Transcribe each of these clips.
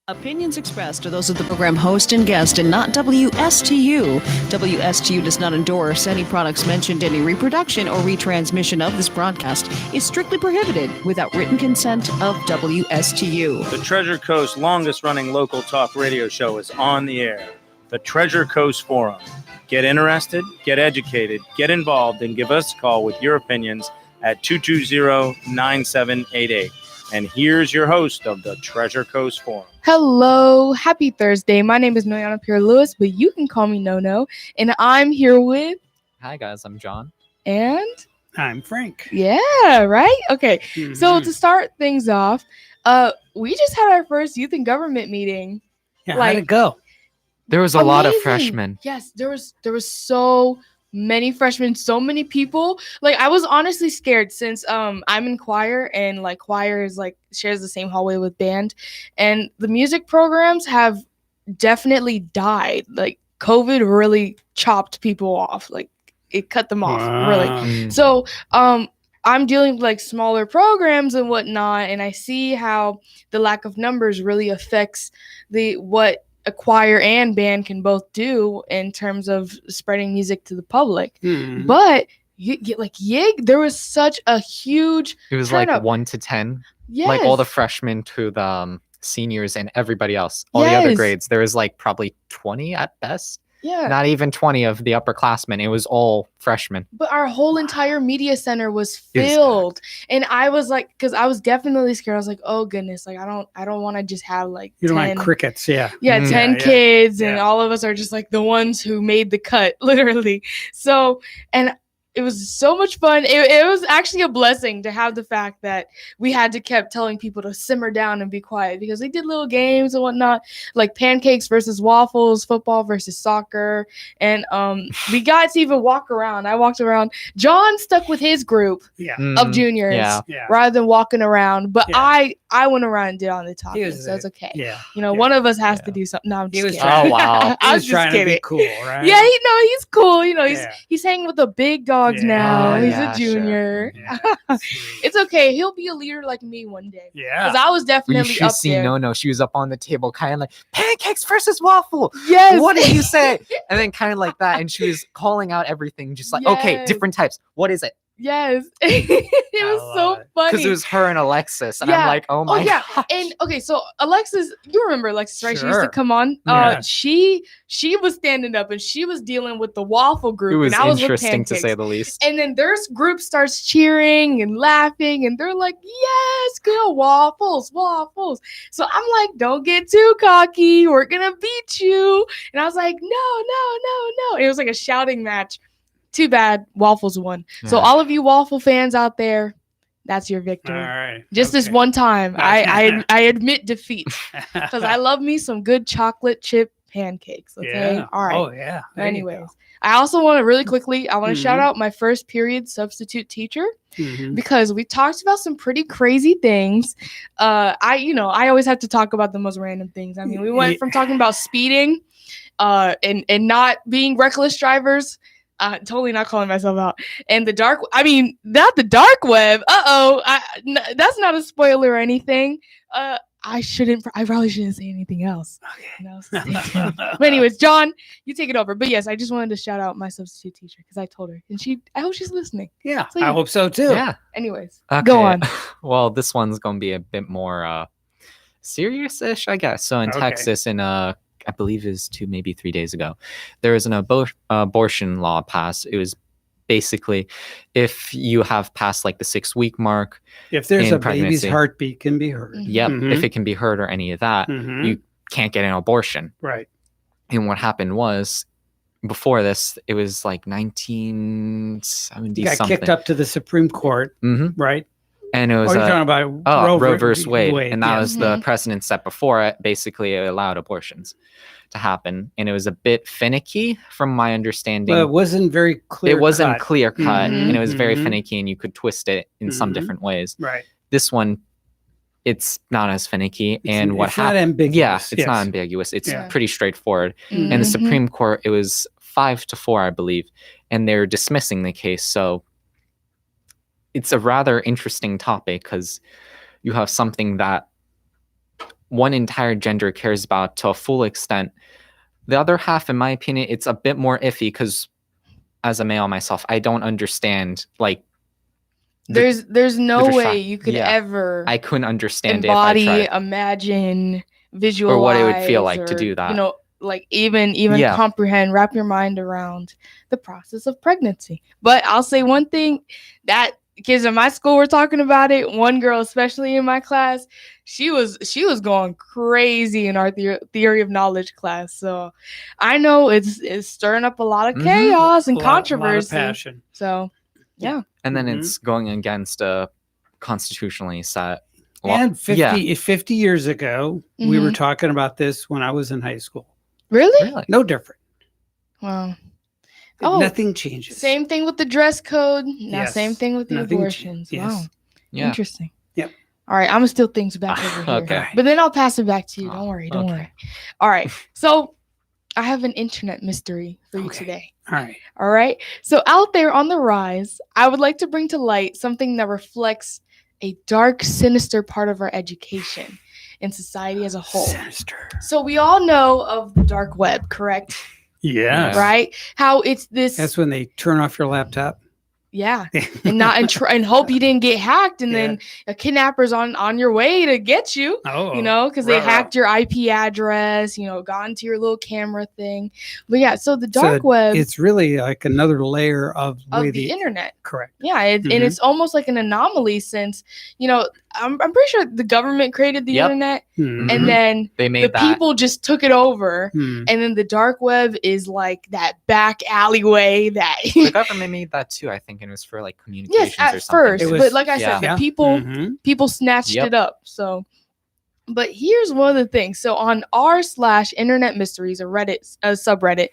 Opinions expressed are those of the program host and guest and not WSTU. WSTU does not endorse any products mentioned. Any reproduction or retransmission of this broadcast is strictly prohibited without written consent of WSTU. The Treasure Coast's longest-running local talk radio show is on the air. The Treasure Coast Forum. Get interested, get educated, get involved, and give us a call with your opinions at 220-9788. And here's your host of the Treasure Coast Forum. Hello, happy Thursday. My name is Noyana Pierre-Lewis, but you can call me No-No. And I'm here with... Hi, guys. I'm John. And... I'm Frank. Yeah, right? Okay. Mm-hmm. So to start things off, we just had our first youth and government meeting. Yeah, how'd it go? There was a lot of freshmen. Yes, there was so many freshmen, so many people. Like, I was honestly scared since I'm in choir, and like choir is like shares the same hallway with band, and the music programs have definitely died. Like, COVID really chopped people off. Like, it cut them off really. So I'm dealing with like smaller programs and whatnot, and I see how the lack of numbers really affects what a choir and band can both do in terms of spreading music to the public. Mm-hmm. But there was such a huge It was turnout. Like 1 to 10. Yes. Like all the freshmen to the seniors and everybody else. All the other grades. There was like probably 20 at best. Yeah. Not even 20 of the upperclassmen. It was all freshmen. But our whole entire media center was filled. And I was like, because I was definitely scared. I was like, oh goodness, like I don't want to just have like you don't like crickets, yeah. Yeah, 10 kids, and all of us are just like the ones who made the cut, literally. So, and it was so much fun. It was actually a blessing to have the fact that we had to kept telling people to simmer down and be quiet, because they did little games and whatnot, like pancakes versus waffles, football versus soccer. And we got to even walk around. I walked around. John stuck with his group of juniors rather than walking around. But I went around and did on the topic, so it's okay. Yeah. You know, one of us has to do something. No, I'm just kidding. Oh, wow. I was just trying kidding. To be cool, right? Yeah, he's cool. You know, he's hanging with the big dogs now. He's a junior. Sure. Yeah. It's okay. He'll be a leader like me one day. Yeah. Because I was definitely up there. No, she was up on the table kind of like, pancakes versus waffle. Yes. What did you say? And then kind of like that. And she was calling out everything. Just like, okay, different types. What is it? Yes. It was so funny. Because it was her and Alexis. And I'm like, oh my God. And okay, so Alexis, you remember Alexis, right? Sure. She used to come on. She was standing up and she was dealing with the waffle group. It was and I was interesting with to say the least. And then their group starts cheering and laughing, and they're like, yes, good, waffles. So I'm like, don't get too cocky. We're going to beat you. And I was like, no. And it was like a shouting match. Too bad Waffles won. Yeah. So all of you Waffle fans out there, that's your victory. All right. Just this one time, I admit defeat, because I love me some good chocolate chip pancakes. Okay. Yeah. All right. Oh yeah. Anyways, I also want to really quickly, I want to shout out my first period substitute teacher, because we talked about some pretty crazy things. I always have to talk about the most random things. I mean, we went from talking about speeding, and not being reckless drivers. Totally not calling myself out. And not the dark web. That's not a spoiler or anything. I probably shouldn't say anything else. Okay. No, but anyways, John, you take it over. But yes, I just wanted to shout out my substitute teacher, because I told her, and I hope she's listening. Yeah, I hope so too. Yeah. Anyways, okay. Go on. Well, this one's going to be a bit more serious-ish, I guess. So in Texas, I believe is 2, maybe 3 days ago, there was an abortion law passed. It was basically, if you have passed like the 6-week mark, if there's a baby's heartbeat can be heard. Yep. If it can be heard or any of that, you can't get an abortion. Right. And what happened was, before this, it was like 1970 got something. Kicked up to the Supreme Court, right? And it was you're talking about Roe versus Wade. And that was the precedent set before it. Basically, it allowed abortions to happen. And it was a bit finicky from my understanding. But it wasn't very clear. It wasn't clear cut. And it was very finicky, and you could twist it in some different ways. Right. This one, it's not as finicky. It's not ambiguous. Yeah, it's not ambiguous. It's pretty straightforward. And the Supreme Court, it was 5-4, I believe. And they're dismissing the case. So it's a rather interesting topic, because you have something that one entire gender cares about to a full extent. The other half, in my opinion, it's a bit more iffy because as a male myself, I don't understand like there's no way you could ever I couldn't understand embody, it if I tried. imagine, visualize, or what it would feel like to do that. You know, like even comprehend, wrap your mind around the process of pregnancy. But I'll say one thing, that kids in my school were talking about it. One girl, especially in my class, she was going crazy in our theory of knowledge class. So I know it's stirring up a lot of chaos and controversy. A lot of passion. So yeah. And then it's going against a constitutionally set law. And 50 years ago, we were talking about this when I was in high school. Really? No different. Wow. Nothing changes. Same thing with the dress code. Now, same thing with the abortions. Wow. Yeah. Interesting. Yep. All right. I'm going to steal things back over here. Okay. But then I'll pass it back to you. Don't worry. Don't worry. All right. So I have an internet mystery for you today. All right. So out there on the rise, I would like to bring to light something that reflects a dark, sinister part of our education and society as a whole. Sinister. So we all know of the dark web, correct? Yeah. Right? How it's this. That's when they turn off your laptop. Yeah. And hope you didn't get hacked, and then a kidnapper's on your way to get you. You know, because they hacked your IP address, got into your little camera thing. But yeah, so the dark web, it's really like another layer of the internet. Correct. Yeah, and it's almost like an anomaly since, I'm pretty sure the government created the internet, and then the people just took it over, and then the dark web is like that back alleyway that the government made that too, I think. It was for like communications or something. First, but like I said, the people snatched it up. So, but here's one of the things. So on r/internet mysteries, a Reddit subreddit,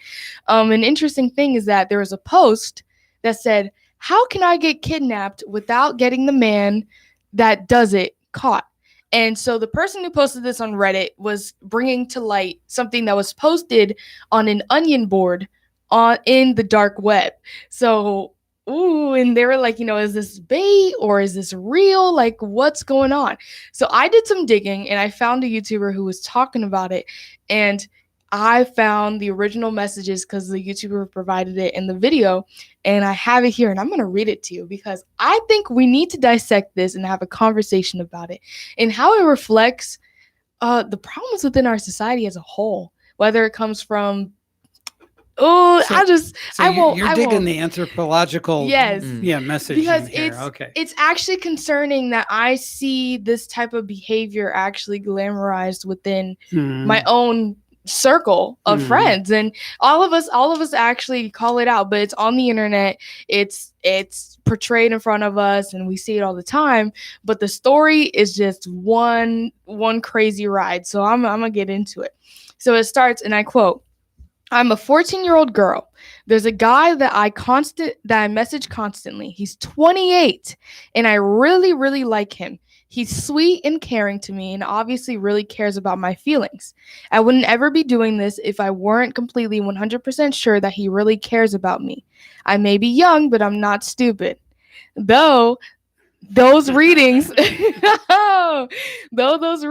an interesting thing is that there was a post that said, "How can I get kidnapped without getting the man that does it caught?" And so the person who posted this on Reddit was bringing to light something that was posted on an onion board in the dark web. So. And they were like, is this bait or is this real? Like, what's going on? So I did some digging and I found a YouTuber who was talking about it. And I found the original messages because the YouTuber provided it in the video. And I have it here and I'm going to read it to you because I think we need to dissect this and have a conversation about it and how it reflects the problems within our society as a whole, whether it comes from You're digging the anthropological message because here. It's actually concerning that I see this type of behavior actually glamorized within my own circle of friends, and all of us actually call it out, but it's on the internet, it's portrayed in front of us and we see it all the time, but the story is just one crazy ride. So I'm gonna get into it. So it starts, and I quote, "I'm a 14-year-old girl. There's a guy that I message constantly. He's 28, and I really, really like him. He's sweet and caring to me and obviously really cares about my feelings. I wouldn't ever be doing this if I weren't completely 100% sure that he really cares about me. I may be young, but I'm not stupid. Though those readings, those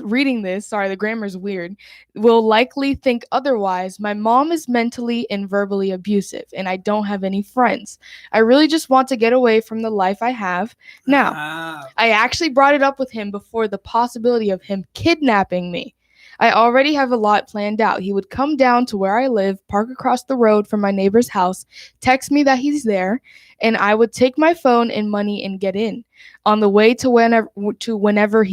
reading this, sorry, the grammar's weird, will likely think otherwise. My mom is mentally and verbally abusive, and I don't have any friends. I really just want to get away from the life I have now. I actually brought it up with him before the possibility of him kidnapping me. I already have a lot planned out. He would come down to where I live, park across the road from my neighbor's house, text me that he's there, and I would take my phone and money and get in. On the way to wherever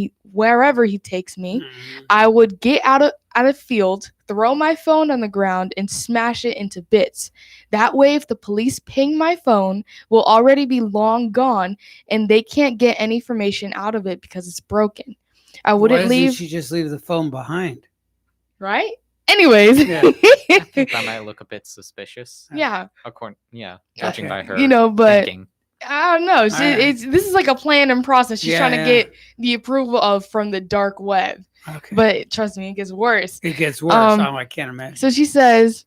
he takes me, I would get out of field, throw my phone on the ground, and smash it into bits. That way, if the police ping my phone, will already be long gone, and they can't get any information out of it because it's broken. I wouldn't leave. Why doesn't she just leave the phone behind? Right? Anyways. Yeah. I think that might look a bit suspicious. Yeah. Judging by her but thinking. I don't know. This is like a plan and process. She's trying to get the approval from the dark web. Okay. But trust me, it gets worse. It gets worse. I can't imagine. So she says,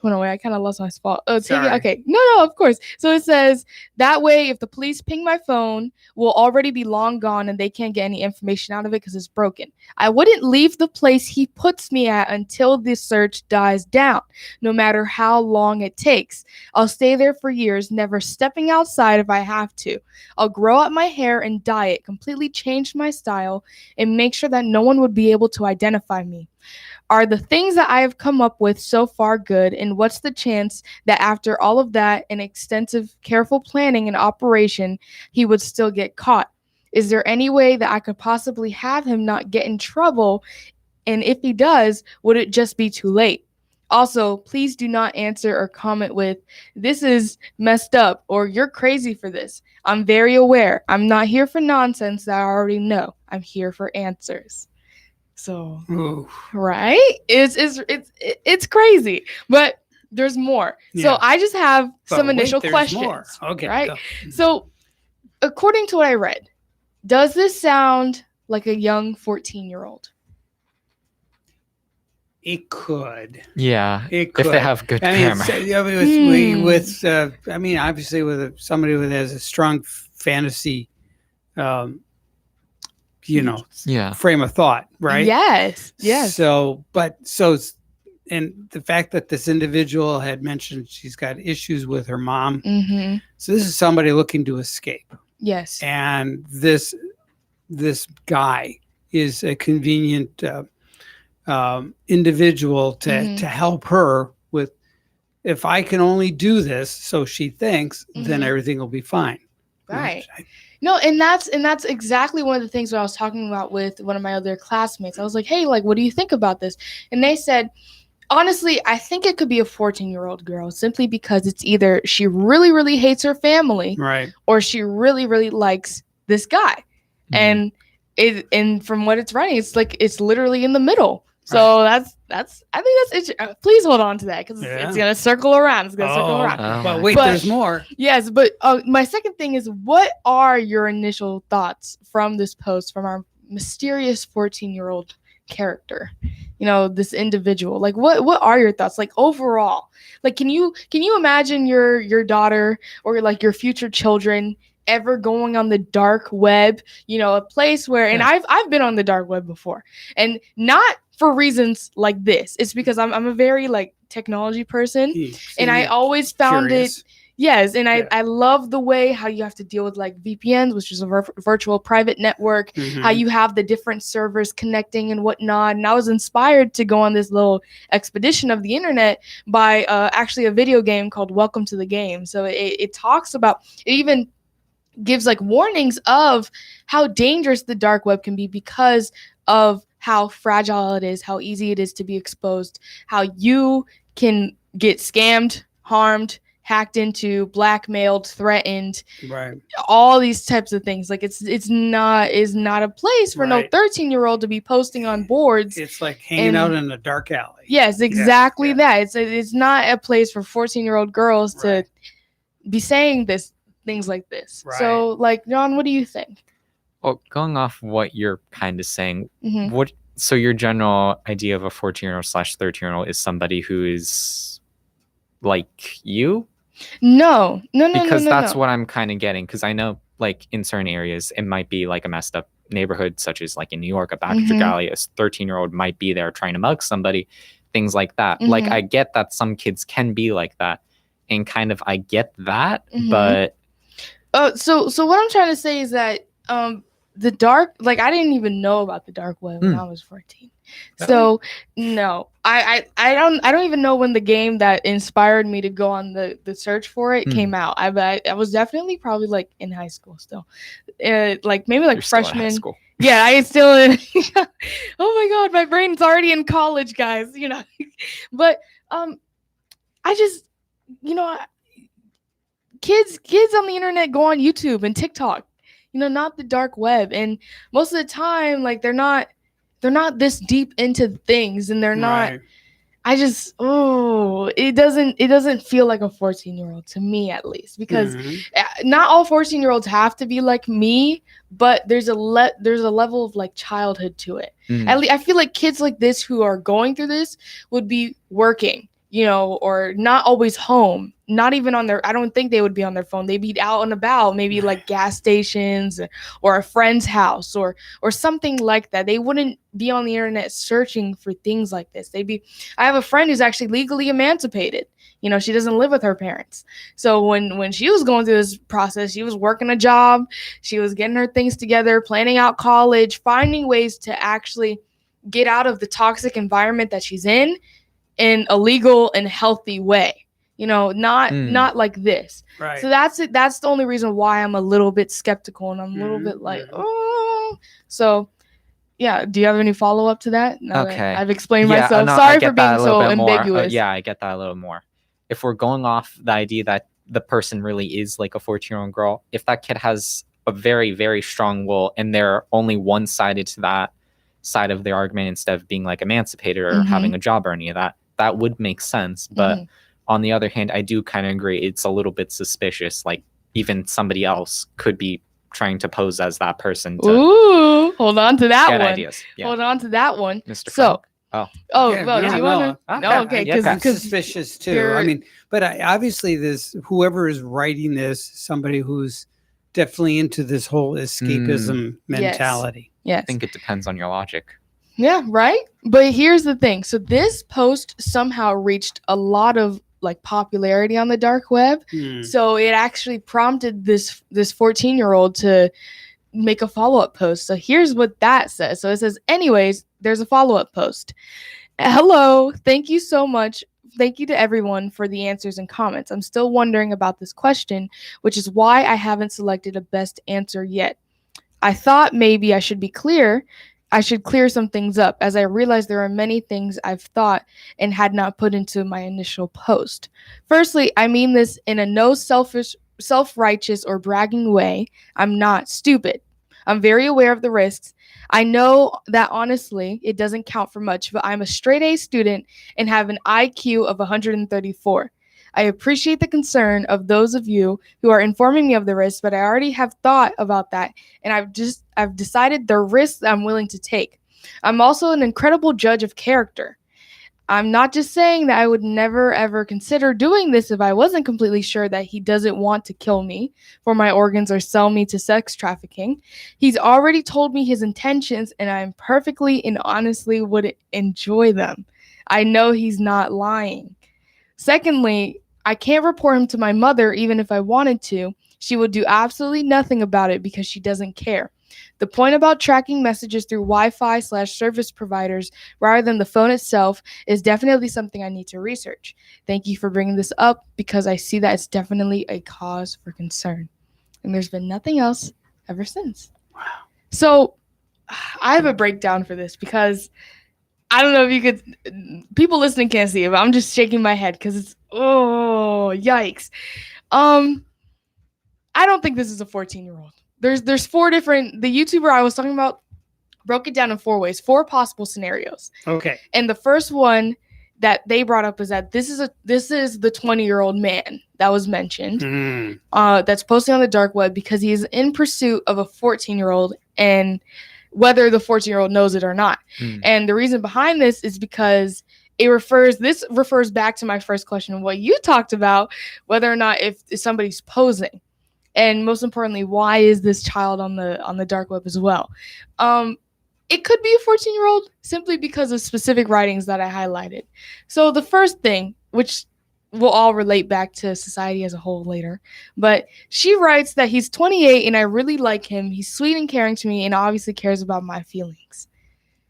Oh, no, wait, I kind of lost my spot. Oh, take it. Sorry. Okay. No, of course. So it says, that way, if the police ping my phone, will already be long gone and they can't get any information out of it because it's broken. I wouldn't leave the place he puts me at until the search dies down, no matter how long it takes. I'll stay there for years, never stepping outside if I have to. I'll grow out my hair and dye it, completely change my style, and make sure that no one would be able to identify me. Are the things that I have come up with so far good, and what's the chance that after all of that and extensive, careful planning and operation, he would still get caught? Is there any way that I could possibly have him not get in trouble? And if he does, would it just be too late? Also, please do not answer or comment with, "This is messed up," or "You're crazy for this." I'm very aware. I'm not here for nonsense that I already know. I'm here for answers. So, Ooh. right? It's crazy, but there's more. Yeah. So I just have But some wait, initial there's questions. more. Okay. Right? Go. So, according to what I read, does this sound like a young 14-year-old? It could. Yeah. It could. If they have good I mean, camera. I mean, obviously, with somebody who has a strong fantasy, Yeah. frame of thought, right? Yes. And the fact that this individual had mentioned she's got issues with her mom. Mm-hmm. So this is somebody looking to escape. Yes. And this guy is a convenient individual to help her with, if I can only do this, so she thinks, then everything will be fine. Right. No, and that's exactly one of the things that I was talking about with one of my other classmates. I was like, "Hey, like, what do you think about this?" And they said, honestly, I think it could be a 14-year-old girl, simply because it's either she really, really hates her family, Right. or she really, really likes this guy. And from what it's writing, it's like it's literally in the middle. So I think that's please hold on to that, because it's gonna circle around. It's gonna circle around. But wait, there's more. Yes, but my second thing is, what are your initial thoughts from this post from our mysterious 14-year-old character? This individual. Like, what are your thoughts? Like, overall, like, can you imagine your daughter or like your future children ever going on the dark web? A place where, and I've been on the dark web before, and not for reasons like this. It's because I'm a very like technology person, and I always found it. Yes, and I love the way how you have to deal with like VPNs, which is a virtual private network, how you have the different servers connecting and whatnot. And I was inspired to go on this little expedition of the internet by actually a video game called Welcome to the Game. So it talks about, it even gives like warnings of how dangerous the dark web can be because of how fragile it is, how easy it is to be exposed, how you can get scammed, harmed, hacked into, blackmailed, threatened, right? All these types of things. Like it's not a place for no 13-year-old to be posting on boards. It's like hanging out in a dark alley. Yes, exactly that. It's not a place for 14-year-old girls to be saying things like this. Right. So, like, John, what do you think? Well, going off what you're kind of saying, Mm-hmm. So your general idea of a 14-year-old / 13-year-old is somebody who is like you? No. Because that's what I'm kind of getting. Because I know, like, in certain areas, it might be like a messed up neighborhood, such as like in New York, a backstreet alley. A 13-year-old might be there trying to mug somebody, things like that. Like, I get that some kids can be like that, and kind of I get that, but so what I'm trying to say is that the dark, like, I didn't even know about the dark web when I was 14. So no, I don't even know when the game that inspired me to go on the search for it came out. I was definitely probably like in high school still, like maybe like you're still freshman. in high school. Yeah, I still in. Oh my god, my brain's already in college, guys. But I just kids on the internet go on YouTube and TikTok, not the dark web. And most of the time, like, they're not this deep into things, and they're not. I just, it doesn't feel like a 14-year-old to me, at least, because not all 14-year-olds have to be like me, but there's a level of like childhood to it. At least I feel like kids like this who are going through this would be working or not always home, not even on their, I don't think they would be on their phone. They'd be out and about, maybe like gas stations or a friend's house or something like that. They wouldn't be on the internet searching for things like this. I have a friend who's actually legally emancipated. She doesn't live with her parents. So when she was going through this process, she was working a job, she was getting her things together, planning out college, finding ways to actually get out of the toxic environment that she's in a legal and healthy way, not like this. Right. So that's it. That's the only reason why I'm a little bit skeptical and I'm a little bit like, oh. So, yeah. Do you have any follow up to that? Okay. I've explained myself. No, Sorry for being so ambiguous. I get that a little more. If we're going off the idea that the person really is like a 14-year-old girl, if that kid has a very, very strong will and they're only one-sided to that side of the argument instead of being like emancipated or having a job or any of that, that would make sense. But on the other hand, I do kind of agree. It's a little bit suspicious. Like even somebody else could be trying to pose as that person. Ooh, hold on to that one. Ideas. Yeah. Hold on to that one. Mr. So, Frank. Do you want to? No, okay, because suspicious too. I mean, but obviously, whoever is writing this, somebody who's definitely into this whole escapism mentality. Yes. I think it depends on your logic. Yeah, right? But here's the thing. So this post somehow reached a lot of like popularity on the dark web. So it actually prompted this 14-year-old to make a follow-up post. So here's what that says. So it says, anyways, there's a follow-up post. Hello, thank you so much. Thank you to everyone for the answers and comments. I'm still wondering about this question, which is why I haven't selected a best answer yet. I thought maybe I should clear some things up, as I realized there are many things I've thought and had not put into my initial post. Firstly, I mean this in a no self-righteous or bragging way. I'm not stupid. I'm very aware of the risks. I know that honestly, it doesn't count for much, but I'm a straight A student and have an IQ of 134. I appreciate the concern of those of you who are informing me of the risks, but I already have thought about that, and I've decided the risks I'm willing to take. I'm also an incredible judge of character. I'm not just saying that I would never ever consider doing this if I wasn't completely sure that he doesn't want to kill me for my organs or sell me to sex trafficking. He's already told me his intentions, and I perfectly and honestly would enjoy them. I know he's not lying. Secondly, I can't report him to my mother even if I wanted to. She would do absolutely nothing about it because she doesn't care. The point about tracking messages through Wi-Fi/service providers rather than the phone itself is definitely something I need to research. Thank you for bringing this up because I see that it's definitely a cause for concern. And there's been nothing else ever since. Wow. So I have a breakdown for this because I don't know if you could, people listening can't see it, but I'm just shaking my head because it's, oh, yikes. I don't think this is a 14-year-old. There's four different, the YouTuber I was talking about broke it down in 4 ways, 4 possible scenarios. Okay. And the first one that they brought up is that this is the 20-year-old man that was mentioned, that's posting on the dark web because he's in pursuit of a 14-year-old and whether the 14-year-old knows it or not. And the reason behind this is because this refers back to my first question, what you talked about, whether or not if somebody's posing. And most importantly, why is this child on the dark web as well? It could be a 14-year-old simply because of specific writings that I highlighted. So the first thing, which will all relate back to society as a whole later, but she writes that he's 28 and I really like him. He's sweet and caring to me and obviously cares about my feelings.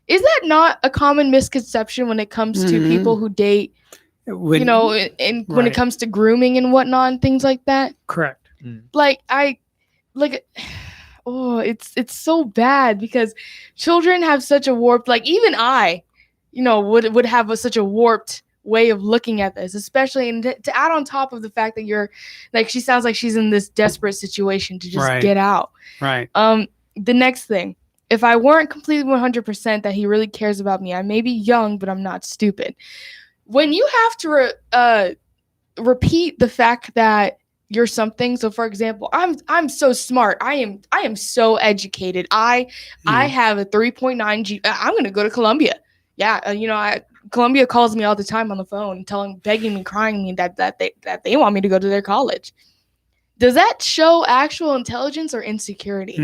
Is that not a common misconception when it comes to people who date, when it comes to grooming and whatnot and things like that? Correct. It's so bad because children have such a warped, like even I, would have such a warped way of looking at this, especially and to add on top of the fact that you're like, she sounds like she's in this desperate situation to just get out. Right. The next thing, if I weren't completely 100% that he really cares about me, I may be young, but I'm not stupid. When you have to repeat the fact that you're something. So for example, I'm so smart. I am so educated. I have a 3.9 I'm going to go to Columbia. Yeah. Columbia calls me all the time on the phone, begging me, crying me that they want me to go to their college. Does that show actual intelligence or insecurity?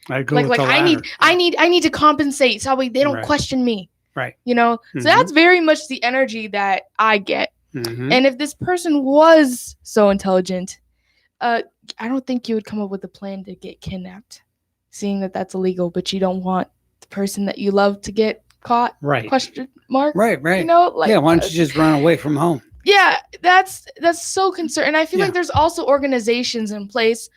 I go like with the latter. I need to compensate so they don't question me. Right. So that's very much the energy that I get. And if this person was so intelligent, I don't think you would come up with a plan to get kidnapped, seeing that that's illegal, but you don't want the person that you love to get caught. Right. Question mark. Right. Why don't you just run away from home? Yeah, that's so concerning. And I feel like there's also organizations in place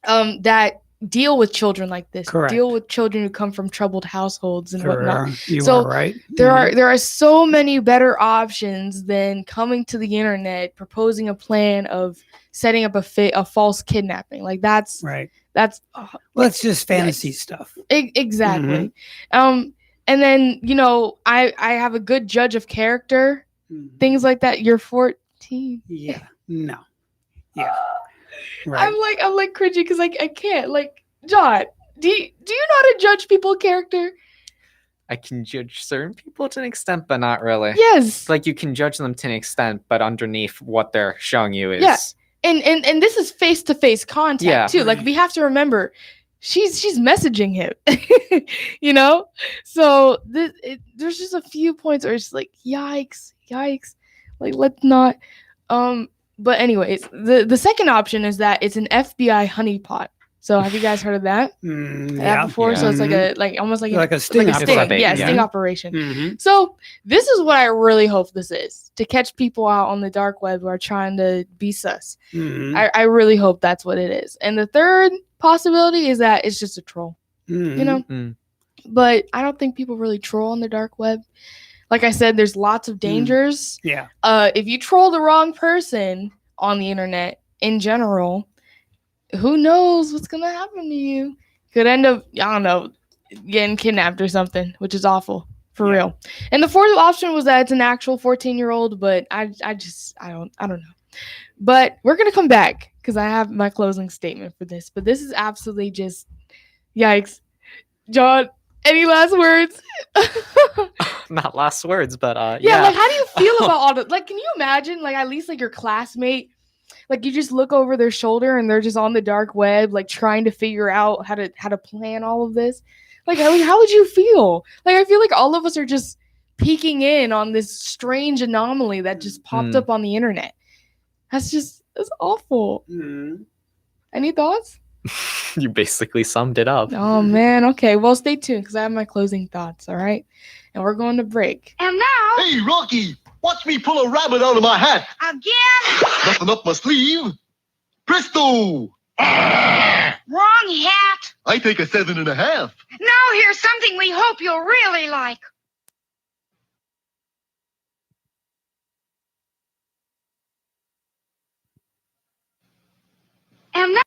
that deal with children like this. Correct. Deal with children who come from troubled households and whatnot. You are right. There are so many better options than coming to the internet proposing a plan of setting up a false kidnapping. Like that's right. That's it's just fantasy stuff. Exactly. And then I have a good judge of character, things like that. You're 14. Yeah. No. Yeah. Right. I'm like cringy because I can't. Like, John, do you know how to judge people's character? I can judge certain people to an extent, but not really. Yes. Like you can judge them to an extent, but underneath what they're showing you is And this is face-to-face contact too. Like we have to remember she's messaging him. So there's just a few points where it's like yikes. Like let's not but anyways, the second option is that it's an FBI honeypot. So have you guys heard of that? Before? Yeah. So it's almost like a sting operation. Sting operation. So this is what I really hope this is, to catch people out on the dark web who are trying to be sus. I really hope that's what it is. And the third possibility is that it's just a troll. But I don't think people really troll on the dark web. Like I said, there's lots of dangers. Yeah. If you troll the wrong person on the internet in general, who knows what's gonna happen to you? Could end up, I don't know, getting kidnapped or something, which is awful for real. And the fourth option was that it's an actual 14-year-old, but I don't know. But we're gonna come back because I have my closing statement for this. But this is absolutely just yikes. John, any last words? Not last words, but yeah. Like, how do you feel about all the, like, can you imagine, like, at least like your classmate, like you just look over their shoulder and they're just on the dark web, like trying to figure out how to plan all of this. Like, how would you feel? Like, I feel like all of us are just peeking in on this strange anomaly that just popped up on the internet. That's awful. Any thoughts? You basically summed it up. Oh man. Okay. Well, stay tuned because I have my closing thoughts. All right, and we're going to break. And now, hey, Rocky, watch me pull a rabbit out of my hat. Again? Nothing up my sleeve. Presto! Wrong hat. I take a 7.5. Now here's something we hope you'll really like. And now,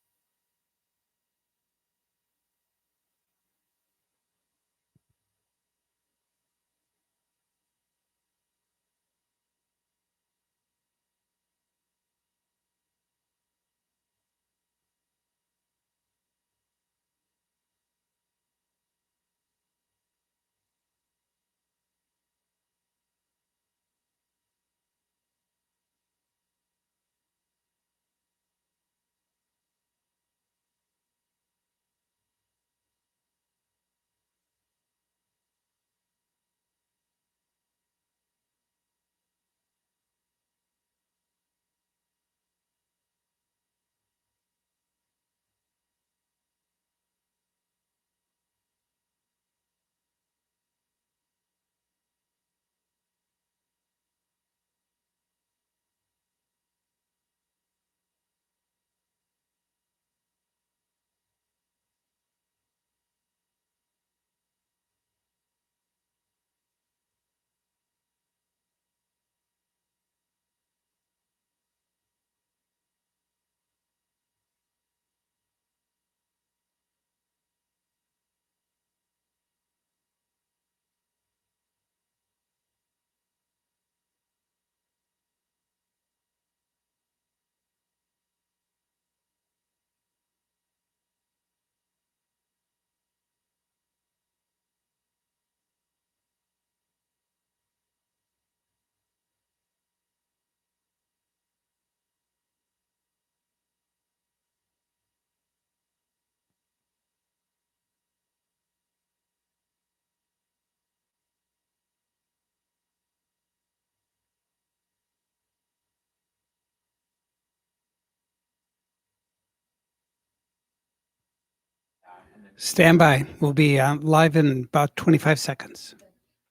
Stand by. We'll be live in about 25 seconds.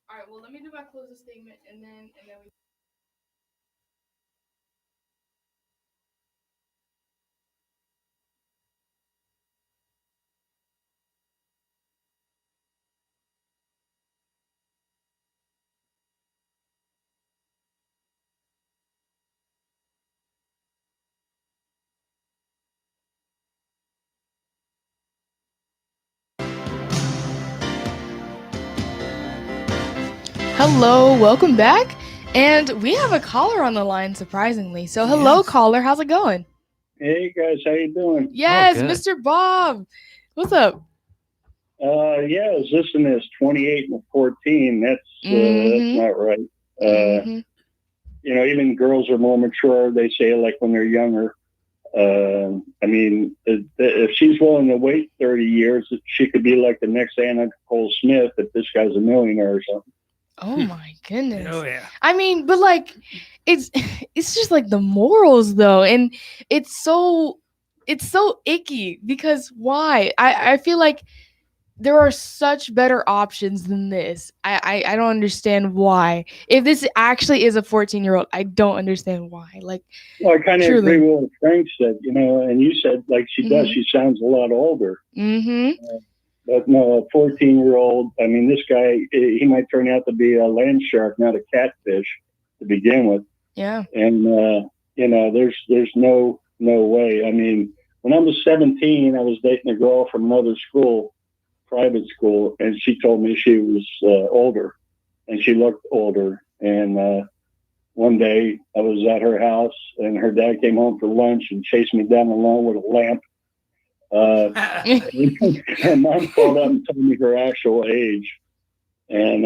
All right. Well, let me do my closing statement, and then we. Hello, welcome back. And we have a caller on the line, surprisingly. So, hello, Yes. caller. How's it going? Hey guys, how you doing? Yes, good. Mr. Bob. What's up? Yeah, I was listening to this 28 and 14. That's not right. Mhm. You know, even girls are more mature. They say like when they're younger. I mean, if she's willing to wait 30 years, she could be like the next Anna Nicole Smith if this guy's a millionaire or something. Oh my goodness. Oh, yeah. I mean, but like it's just like the morals though, and it's so icky because why? I feel like there are such better options than this. I don't understand why. If this actually is a 14-year-old, I don't understand why. Like, Well, I kind of truly. agree with what Frank said, you know, and you said like she does. She sounds a lot older. Mm-hmm. But no, a 14-year-old, I mean, this guy, he might turn out to be a land shark, not a catfish to begin with. Yeah. And, you know, there's no way. I mean, when I was 17, I was dating a girl from another school, private school, and she told me she was older and she looked older. And one day I was at her house and her dad came home for lunch and chased me down the lawn with a lamp. Her mom called up and told me her actual age, and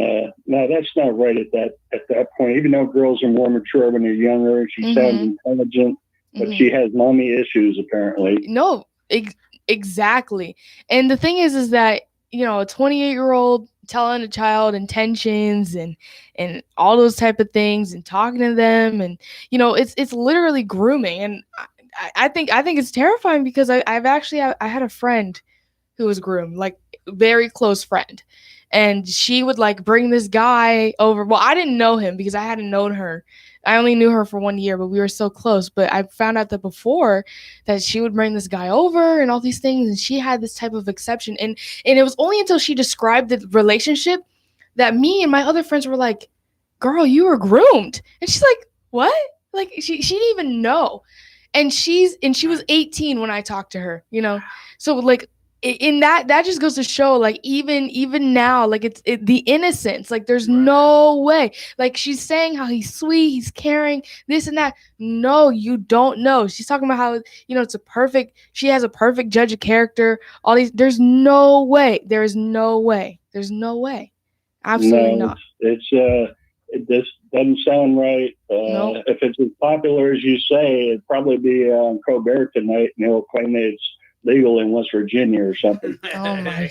no, that's not right at that point. Even though girls are more mature when they're younger, she sounds intelligent, but she has mommy issues apparently. No, exactly. And the thing is that you know, a 28-year-old telling a child intentions and all those type of things and talking to them, and you know, it's literally grooming. And I think it's terrifying because I had a friend who was groomed, like very close friend. And she would like bring this guy over. Well, I didn't know him because I hadn't known her. I only knew her for 1 year, but we were so close. But I found out that before that she would bring this guy over and all these things, and she had this type of exception. And it was only until she described the relationship that me and my other friends were like, "Girl, you were groomed." And she's like, "What?" Like she didn't even know. And she was 18 when I talked to her, you know. So like in that just goes to show like even now, like it's the innocence, like there's no way. Like she's saying how he's sweet, he's caring, this and that. No, you don't know. She's talking about how, you know, she has a perfect judge of character, all these. There's no way, absolutely No, not. it just doesn't sound right. Nope. If it's as popular as you say, it'd probably be on Colbert tonight, and he'll claim that it's legal in West Virginia or something. Oh my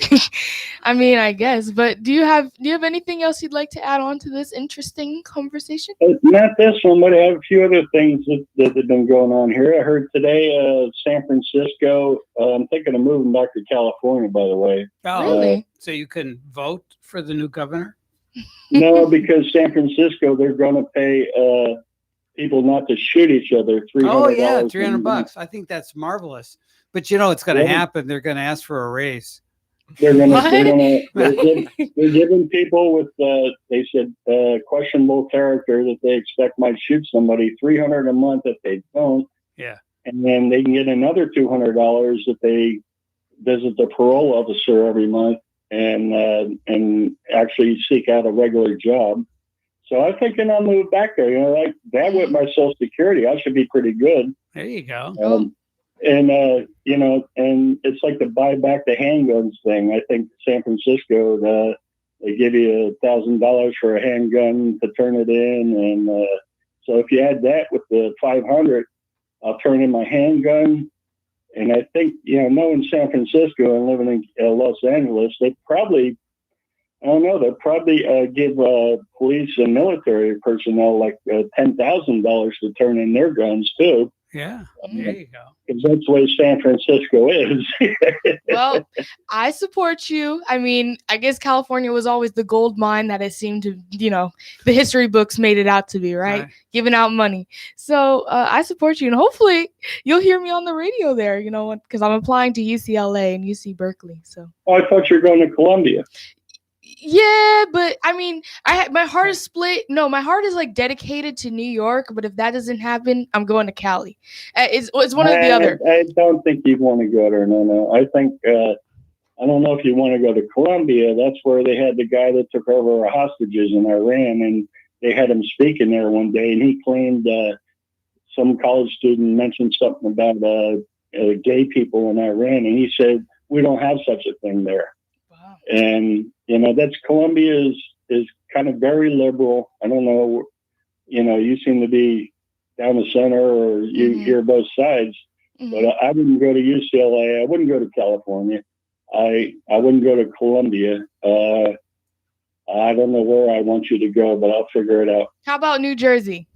I mean, I guess. But do you have anything else you'd like to add on to this interesting conversation? Not this one, but I have a few other things that have been going on here. I heard today, San Francisco. I'm thinking of moving back to California, by the way. Oh, Really? so you can vote for the new governor? No, because San Francisco, they're going to pay people not to shoot each other. $300. Oh yeah, $300. I think that's marvelous. But you know what's going to happen? They're going to ask for a raise. They're giving people with they said questionable character that they expect might shoot somebody $300 a month if they don't. Yeah, and then they can get another $200 if they visit the parole officer every month and actually seek out a regular job. So I'm thinking I'll move back there. You know, like that with my Social Security, I should be pretty good. there you go. And you know, and it's like the buy back the handguns thing. I think San Francisco, they give you $1,000 for a handgun to turn it in, and so if you add that with the $500, I'll turn in my handgun. And I think, you know, knowing San Francisco and living in Los Angeles, they probably, I don't know, they'll probably give police and military personnel like $10,000 to turn in their guns too. Yeah, there you go. Because that's the way San Francisco is. Well, I support you. I mean, I guess California was always the gold mine that it seemed to, the history books made it out to be, right? Giving out money. So I support you, and hopefully you'll hear me on the radio there, because I'm applying to UCLA and UC Berkeley. So. Oh, I thought you were going to Columbia. Yeah, but I mean, my heart is split. No, my heart is like dedicated to New York. But if that doesn't happen, I'm going to Cali. It's one or the other. I don't think you'd want to go there. No. I think I don't know if you want to go to Columbia. That's where they had the guy that took over our hostages in Iran, and they had him speaking there one day, and he claimed some college student mentioned something about gay people in Iran, and he said we don't have such a thing there. Wow. And that's Columbia is kind of very liberal. I don't know, you seem to be down the center, or you hear both sides. Mm-hmm. But I wouldn't go to UCLA. I wouldn't go to California. I wouldn't go to Columbia. I don't know where I want you to go, but I'll figure it out. How about New Jersey?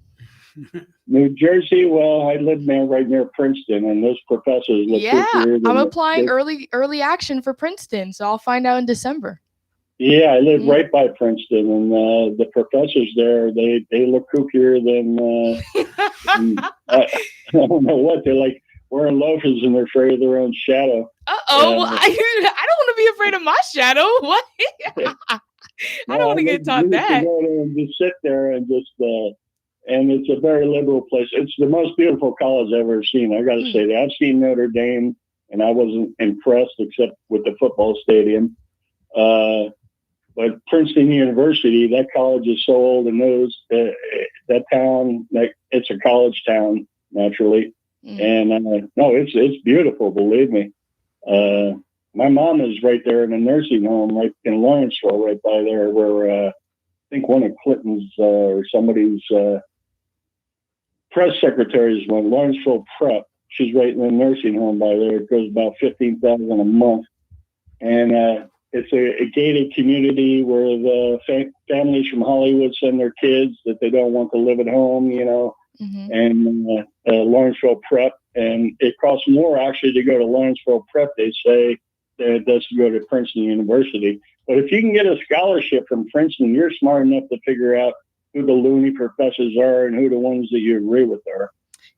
New Jersey, well, I live right near Princeton, and those professors look I'm applying early action for Princeton, so I'll find out in December. Yeah, I live right by Princeton, and the professors there, they look kookier than I don't know what. They're like wearing loafers, and they're afraid of their own shadow. Well, I don't want to be afraid of my shadow. What? I don't want to get taught that. To go there and just sit there and just and it's a very liberal place. It's the most beautiful college I've ever seen. I got to say that. I've seen Notre Dame, and I wasn't impressed except with the football stadium. But Princeton University, that college is so old and knows that town, it's a college town, naturally. And no, it's beautiful, believe me. My mom is right there in a nursing home, right in Lawrenceville, right by there, where I think one of Clinton's or somebody's press secretaries went, Lawrenceville Prep. She's right in the nursing home by there. It goes about $15,000 a month, and it's a gated community where the families from Hollywood send their kids that they don't want to live at home, and Lawrenceville Prep. And it costs more actually to go to Lawrenceville Prep, they say, than it does to go to Princeton University. But if you can get a scholarship from Princeton, you're smart enough to figure out who the loony professors are and who the ones that you agree with are.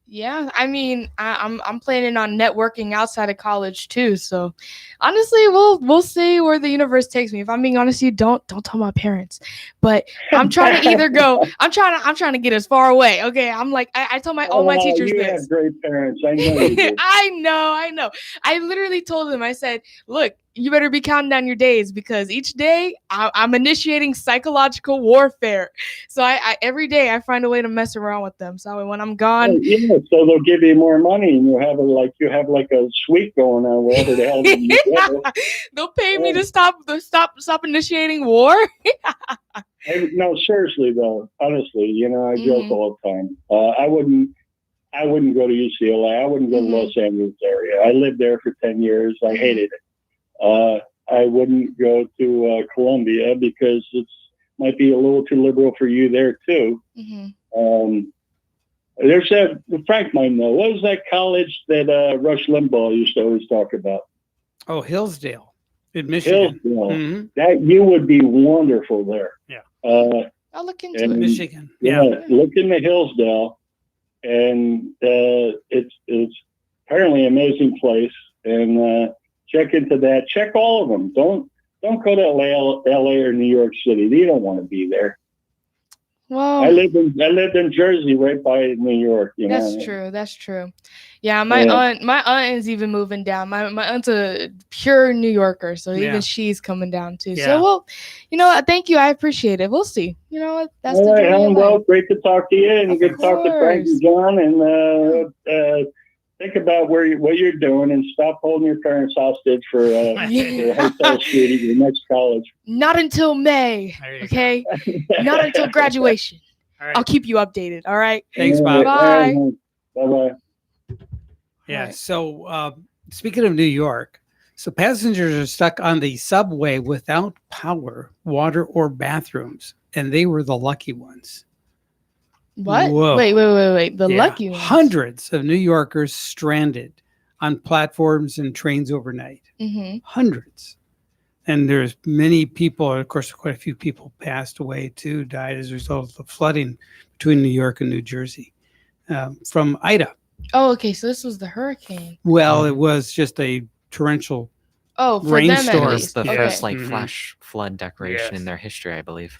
Yeah, I mean, I'm planning on networking outside of college too. So, honestly, we'll see where the universe takes me. If I'm being honest with you, don't tell my parents. But I'm trying to either go. I'm trying to get as far away. Okay, I'm like I told all my teachers you this. Have great parents. I know. You do. I know. I literally told them. I said, look, you better be counting down your days because each day I'm initiating psychological warfare. So I every day I find a way to mess around with them. So when I'm gone, so they'll give you more money, and you have like a suite going on wherever the hell you go. They'll pay me to stop initiating war. No, seriously though, honestly, I joke all the time. I wouldn't go to UCLA. I wouldn't go to Los Angeles area. I lived there for 10 years. I hated it. I wouldn't go to Columbia because might be a little too liberal for you there too. There's Frank might know. What was that college that Rush Limbaugh used to always talk about? Oh, Hillsdale in Michigan. Hillsdale. That you would be wonderful there. Yeah. I'll look into it. Michigan. Yeah. Look into Hillsdale, and it's apparently an amazing place. And check into that. Check all of them. Don't go to LA or New York City. You don't want to be there. Well, I lived in Jersey, right by New York. That's true. Yeah, my aunt is even moving down. My aunt's a pure New Yorker, so even she's coming down too. Yeah. So thank you. I appreciate it. We'll see. You know what? That's all the right, journey of well, life. great to talk to you, and good to talk to Frank and John, and think about what you're doing, and stop holding your parents hostage for hotel suite at your next college. Not until May, okay? Not until graduation. All right. I'll keep you updated. All right. Thanks, Bob. Bye. Bye. Yeah. Right. So speaking of New York, so passengers are stuck on the subway without power, water, or bathrooms, and they were the lucky ones. What? Whoa. Wait. The Yeah. lucky ones. Hundreds of New Yorkers stranded on platforms and trains overnight. Mm-hmm. Hundreds. And there's many people, of course, quite a few people passed away too, died as a result of the flooding between New York and New Jersey from Ida. Oh, okay. So this was the hurricane. Well, it was just a torrential. Oh, for Rainstorm. them It at was least. the Okay. first like Mhm. flash flood declaration Yes. in their history, I believe.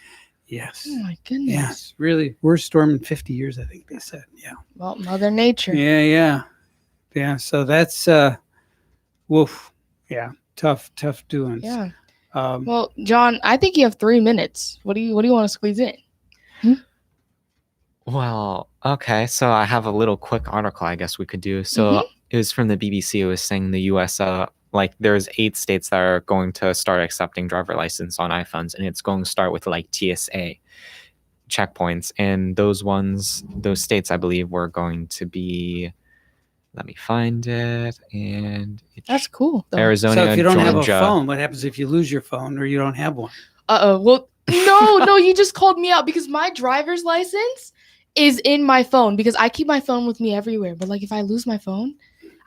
Yes. Oh my goodness. Yes. Really, worst storm in 50 years, I think they said. Yeah. Well, Mother Nature. Yeah. So that's woof. Yeah. Tough doings. Yeah. Um, Well, John, I think you have 3 minutes. What do you want to squeeze in? Well, okay. So I have a little quick article I guess we could do. So it was from the BBC. It was saying the US, like there's 8 states that are going to start accepting driver license on iPhones, and it's going to start with like TSA checkpoints. And those states, I believe, were going to be, let me find it. And That's cool. Though. Arizona, so if you don't Georgia. have a phone, what happens if you lose your phone or you don't have one? Well, no, you just called me out because my driver's license is in my phone because I keep my phone with me everywhere. But like if I lose my phone,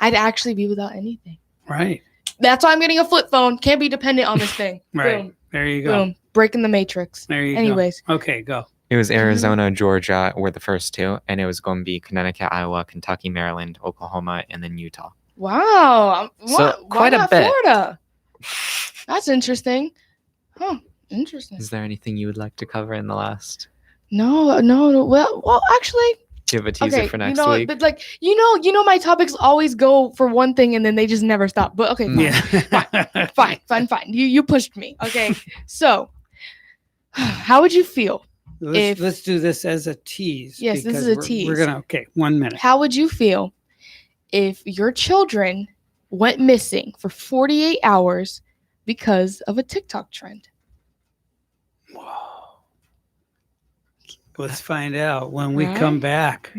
I'd actually be without anything. Right. That's why I'm getting a flip phone. Can't be dependent on this thing. Right. Boom. There you go. Boom. Breaking the matrix. There you Anyways. go. Okay, go. It was Arizona, Georgia were the first 2, and it was going to be Connecticut, Iowa, Kentucky, Maryland, Oklahoma, and then Utah. Wow. So, Why quite a not bit. Florida? That's interesting. Huh. Interesting. Is there anything you would like to cover in the last? No. Well, actually, Give a teaser for next week. But like my topics always go for one thing and then they just never stop. But okay, fine. Yeah. fine. You pushed me. Okay, so how would you feel? Let's do this as a tease. Yes, this is a tease. We're gonna 1 minute. How would you feel if your children went missing for 48 hours because of a TikTok trend? Let's find out when we come back.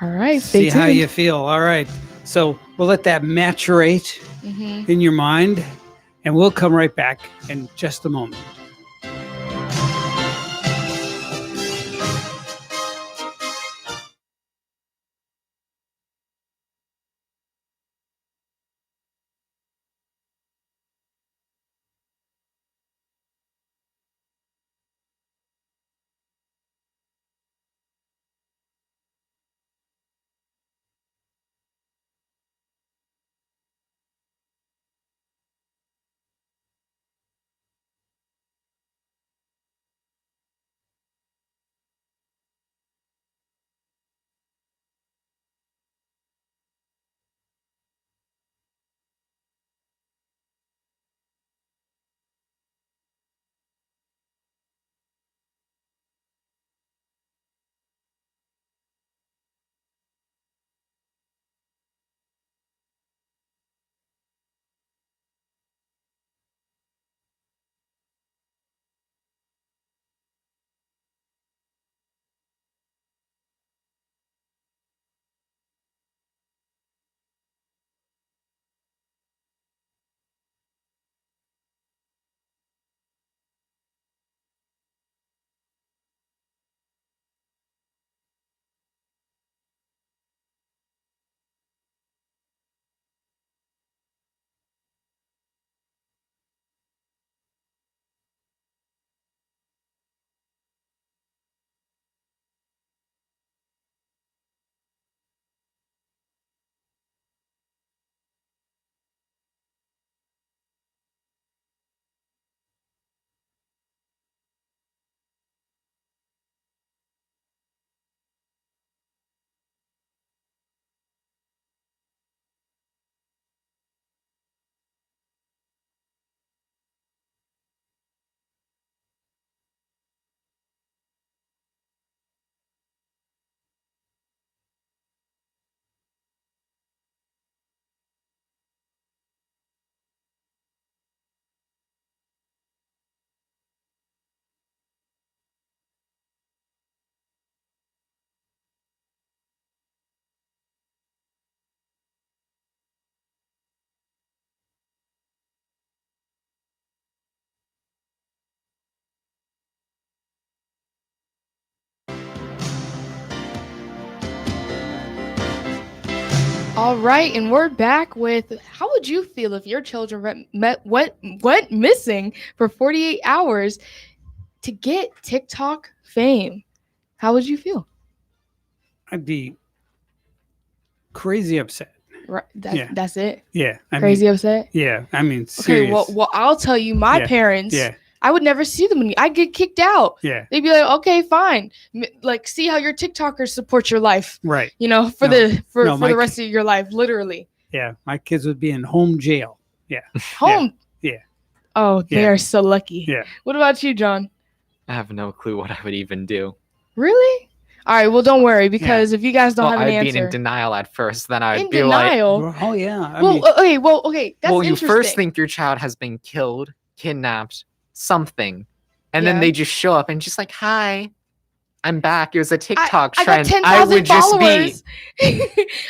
All right, See how you feel. All right. So we'll let that maturate in your mind, and we'll come right back in just a moment. All right, and we're back with how would you feel if your children went missing for 48 hours to get TikTok fame? How would you feel? I'd be crazy upset. Right, Yeah. that's it. Yeah. Crazy upset. Yeah. I mean, Okay, serious. well, I'll tell you, my Yeah. parents. Yeah. I would never see them. I'd get kicked out. Yeah. They'd be like, "Okay, fine. Like, see how your TikTokers support your life. Right. You know, for No. for No, the rest of your life, literally. Yeah. My kids would be in home jail. Yeah. Home. Yeah. Oh, they Yeah. are so lucky. Yeah. What about you, John? I have no clue what I would even do. Really? All right. Well, don't worry, because if you guys don't have an I'd be answer, in denial at first. Then I'd in be denial. Oh, yeah. I Well, mean, okay. That's well, you interesting. first think your child has been killed, kidnapped, something, and Yeah. then they just show up and just like, "Hi, I'm back. It was a I TikTok got trend. 10,000 would just followers. I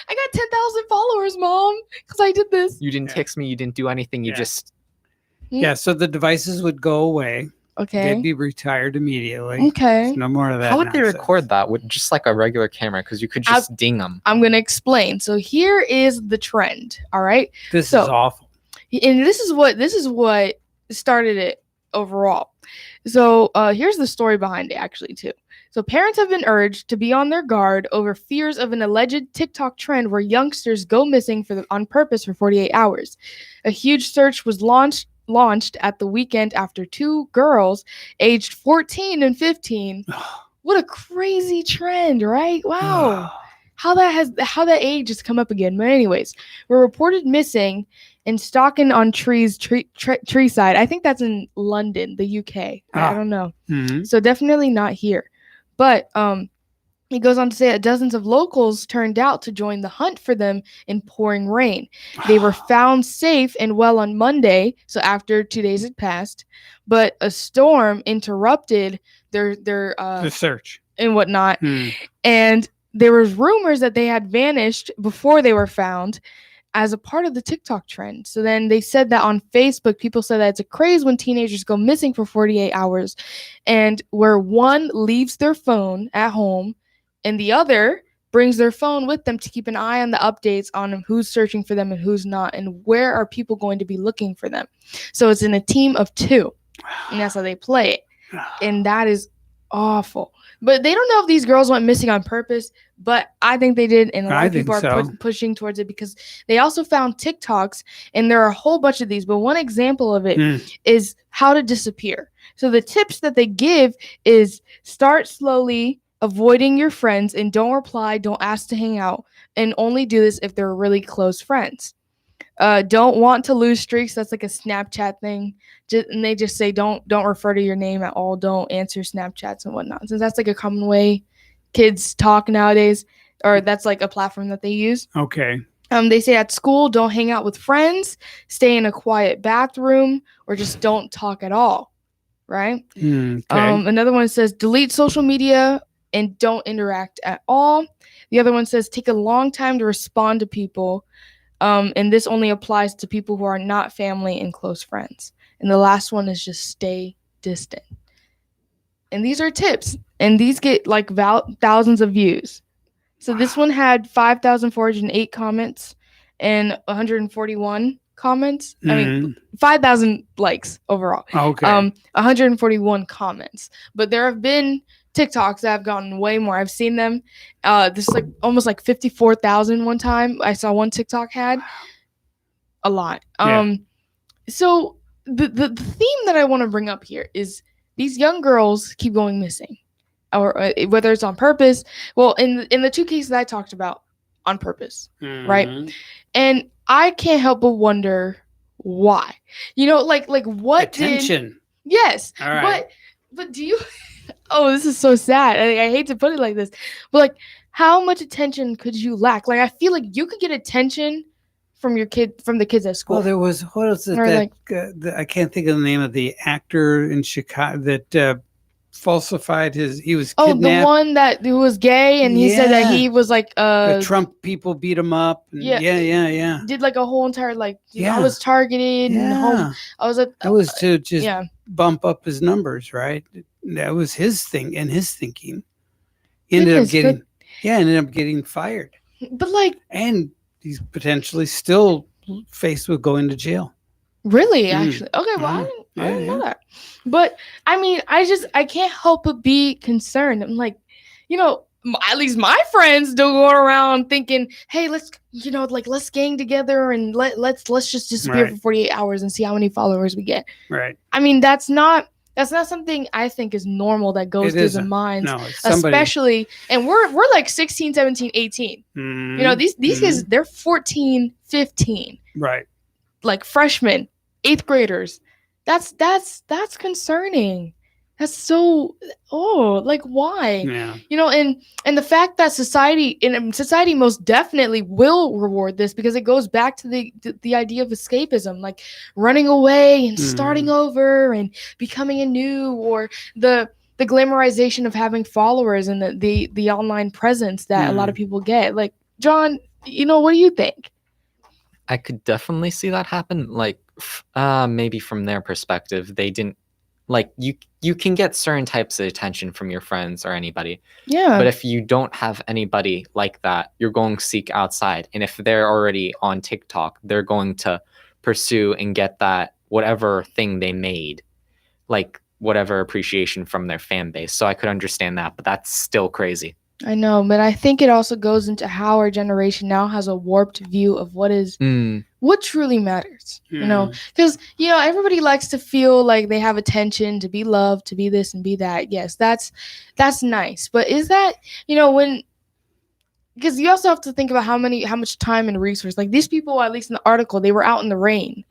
got 10,000 followers, Mom, because I did this. You didn't text me. You didn't do anything. You Yeah. just yeah. So the devices would go away. Okay. They'd be retired immediately. Okay. No more of that. How would they nonsense. record that with just like a regular camera? Because you could just ding them. I'm going to explain. So here is the trend. All right. This So- is awful. And this is what started it overall. So here's the story behind it, actually, too. So parents have been urged to be on their guard over fears of an alleged TikTok trend where youngsters go missing on purpose for 48 hours. A huge search was launched at the weekend after two girls aged 14 and 15. What a crazy trend, right? Wow. How that age has come up again. But anyways, were reported missing and stalking on trees, tree side. I think that's in London, the UK. I don't know. Mhm. So definitely not here. But he goes on to say that dozens of locals turned out to join the hunt for them in pouring rain. They were found safe and well on Monday, so after 2 days had passed, but a storm interrupted their The search. and whatnot. Hmm. And there was rumors that they had vanished before they were found as a part of the TikTok trend. So then they said that on Facebook, people said that it's a craze when teenagers go missing for 48 hours, and where one leaves their phone at home and the other brings their phone with them to keep an eye on the updates on who's searching for them and who's not, and where are people going to be looking for them. So it's in a team of two, and that's how they play it. And that is awful. But they don't know if these girls went missing on purpose, but I think they did, and a lot of people are pushing towards it because they also found TikToks, and there are a whole bunch of these, but one example of it is how to disappear. So the tips that they give is start slowly, avoiding your friends, and don't reply, don't ask to hang out, and only do this if they're really close friends. Don't want to lose streaks. That's like a Snapchat thing. And they just say don't refer to your name at all. Don't answer Snapchats and whatnot. Since that's like a common way kids talk nowadays, or that's like a platform that they use. Okay. They say at school, don't hang out with friends, stay in a quiet bathroom, or just don't talk at all. Right? Okay. Another one says delete social media and don't interact at all. The other one says take a long time to respond to people. And this only applies to people who are not family and close friends. And the last one is just stay distant. And these are tips. And these get like thousands of views. So this one had 5,408 comments and 141 comments. I mean, 5,000 likes overall. Okay. 141 comments. But there have been TikToks that have gotten way more. I've seen them. This is like almost like 54,000 one time. I saw one TikTok had a lot. So the theme that I want to bring up here is these young girls keep going missing, or whether it's on purpose. Well, in the two cases I talked about, on purpose, right? And I can't help but wonder why. You know, like what attention. Yes. All right. But do you oh, this is so sad. I hate to put it like this, but like, how much attention could you lack? Like, I feel like you could get attention from the kids at school. Well, there was what is it Or that I can't think of the name of the actor in Chicago that falsified he was kidnapped. Oh, the one who was gay, and he said that he was like the Trump people beat him up. And yeah. Did like a whole entire I was targeted and I was that was to just bump up his numbers, right? That was his thing and his thinking. Ended up getting fired. But like, and he's potentially still faced with going to jail. Really, actually. Okay, well, I didn't know that. But I mean, I can't help but be concerned. I'm like, at least my friends don't go around thinking, hey, let's gang together and let's just disappear for 48 hours and see how many followers we get. Right. I mean, that's not something I think is normal that goes through the minds, especially, and we're like 16, 17, 18. These kids, they're 14, 15. Right. Like freshmen, 8th graders. That's concerning. That's so why? Yeah. And the fact that society most definitely will reward this, because it goes back to the idea of escapism, like running away and starting over and becoming anew, or the glamorization of having followers and the online presence that a lot of people get. Like, John, what do you think? I could definitely see that happen. Like, maybe from their perspective, they didn't like you can get certain types of attention from your friends or anybody. Yeah. But if you don't have anybody like that, you're going to seek outside. And if they're already on TikTok, they're going to pursue and get that whatever thing they made, like whatever appreciation from their fan base. So I could understand that, but that's still crazy. I know, but I think it also goes into how our generation now has a warped view of what truly matters. Because everybody likes to feel like they have attention, to be loved, to be this and be that. Yes, that's nice, but is that because you also have to think about how much time and resource, like these people, at least in the article, they were out in the rain.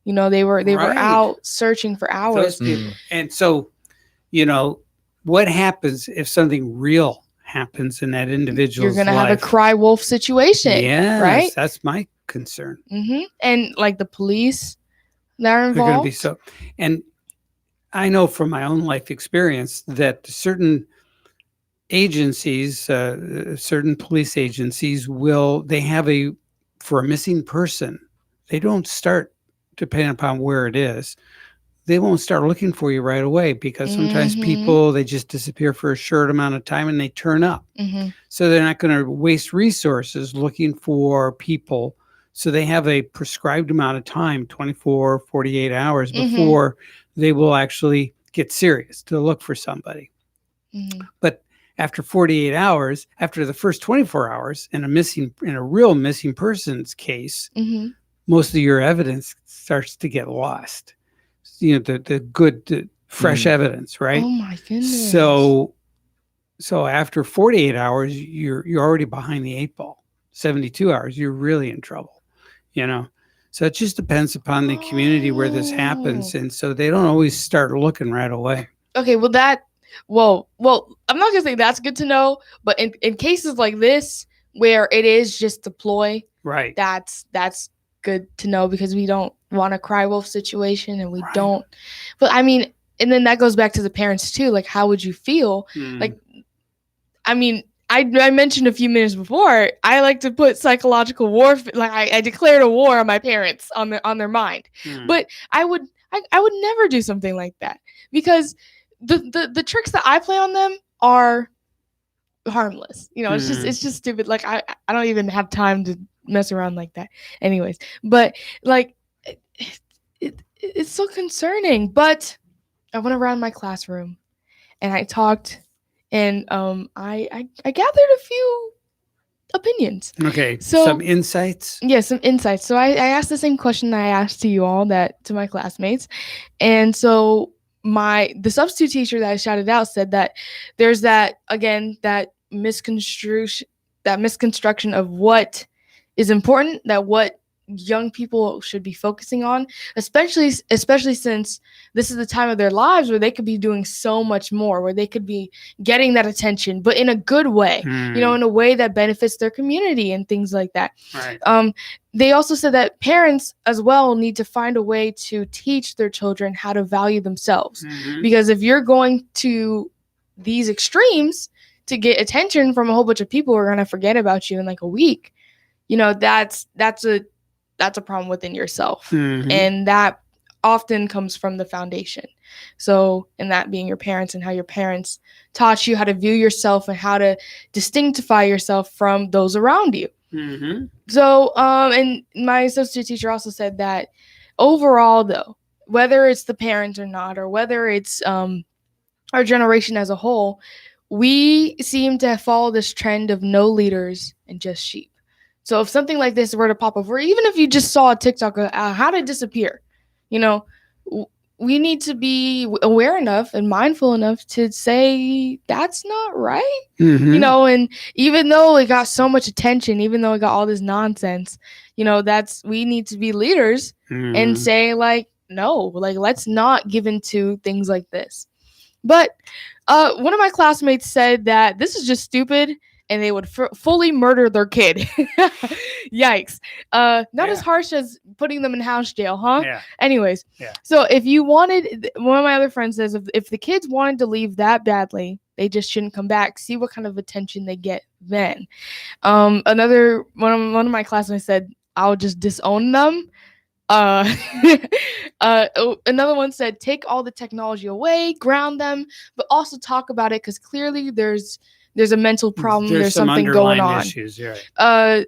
They were out searching for hours. Those people. And so, what happens if something real happens in that individual's life? You're gonna have a cry wolf situation. Yeah, right. That's my concern. And like the police that are involved. They're going to be so. And I know from my own life experience that certain agencies, certain police agencies they have for a missing person, they don't start, depending upon where it is, they won't start looking for you right away, because sometimes people, they just disappear for a short amount of time and they turn up. So they're not going to waste resources looking for people. So they have a prescribed amount of time, 24, 48 hours before they will actually get serious to look for somebody. But after 48 hours, after the first 24 hours in a real missing persons case, most of your evidence starts to get lost. The good, fresh evidence, right? Oh my goodness. So after 48 hours, you're already behind the 8 ball. 72 hours, you're really in trouble. So it just depends upon the community where this happens, and so they don't always start looking right away. Okay, well, I'm not gonna say that's good to know, but in cases like this where it is just a ploy, right? That's good to know, because we don't want a cry wolf situation, and we don't. But I mean, and then that goes back to the parents too. Like, how would you feel? Like, I mean, I mentioned a few minutes before, I like to put psychological warfare. Like, I declared a war on my parents, on their mind. But I would never do something like that, because the tricks that I play on them are harmless. It's just stupid. Like, I don't even have time to mess around like that. Anyways, but like it's so concerning. But I went around my classroom and I talked, and I gathered a few opinions. Okay, so some insights. Yeah, some insights. So I asked the same question that I asked to you all, to my classmates, and so the substitute teacher that I shouted out said that there's that misconstruction of what is important, that what young people should be focusing on, especially since this is the time of their lives where they could be doing so much more, where they could be getting that attention, but in a good way, in a way that benefits their community and things like that. Right. They also said that parents as well need to find a way to teach their children how to value themselves, because if you're going to these extremes to get attention from a whole bunch of people who are going to forget about you in like a week, that's a problem within yourself. And that often comes from the foundation. So, and that being your parents, and how your parents taught you how to view yourself and how to distinctify yourself from those around you. Mm-hmm. So, and my associate teacher also said that overall, though, whether it's the parents or not, or whether it's our generation as a whole, we seem to follow this trend of no leaders and just sheep. So if something like this were to pop up, or even if you just saw a TikTok of how to disappear, you know, we need to be aware enough and mindful enough to say that's not right. Mm-hmm. You know, and even though it got so much attention, even though it got all this nonsense, you know, we need to be leaders and say like, no, like let's not give into things like this. But one of my classmates said that this is just stupid and they would fully murder their kid. Yikes. Not as harsh as putting them in house jail, huh? Yeah. Anyways, so if you wanted, one of my other friends says if the kids wanted to leave that badly, they just shouldn't come back. See what kind of attention they get then. Another one of my classmates said, I'll just disown them. Another one said take all the technology away, ground them, but also talk about it because clearly there's a mental problem. There's something going on. Issues, right.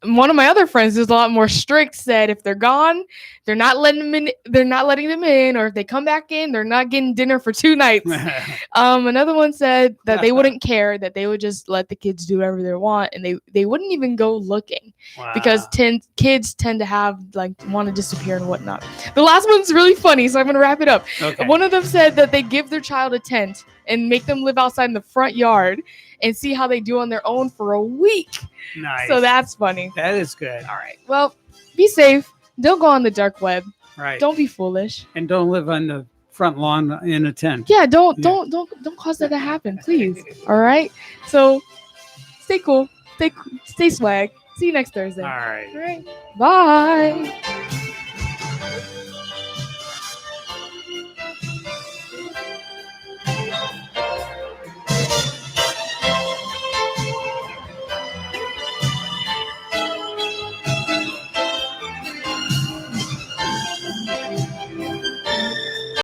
One of my other friends is a lot more strict. Said if they're gone, they're not letting them in. They're not letting them in, or if they come back in, they're not getting dinner for 2 nights. Another one said that they wouldn't care, that they would just let the kids do whatever they want, and they wouldn't even go looking because kids tend to have like want to disappear and whatnot. The last one's really funny, so I'm gonna wrap it up. Okay. One of them said that they give their child a tent and make them live outside in the front yard and see how they do on their own for a week. Nice. So that's funny. That is good. All right. Well, be safe. Don't go on the dark web. Right. Don't be foolish. And don't live on the front lawn in a tent. Yeah, don't cause that to happen, please. All right. So stay cool. Stay swag. See you next Thursday. All right. All right. Bye.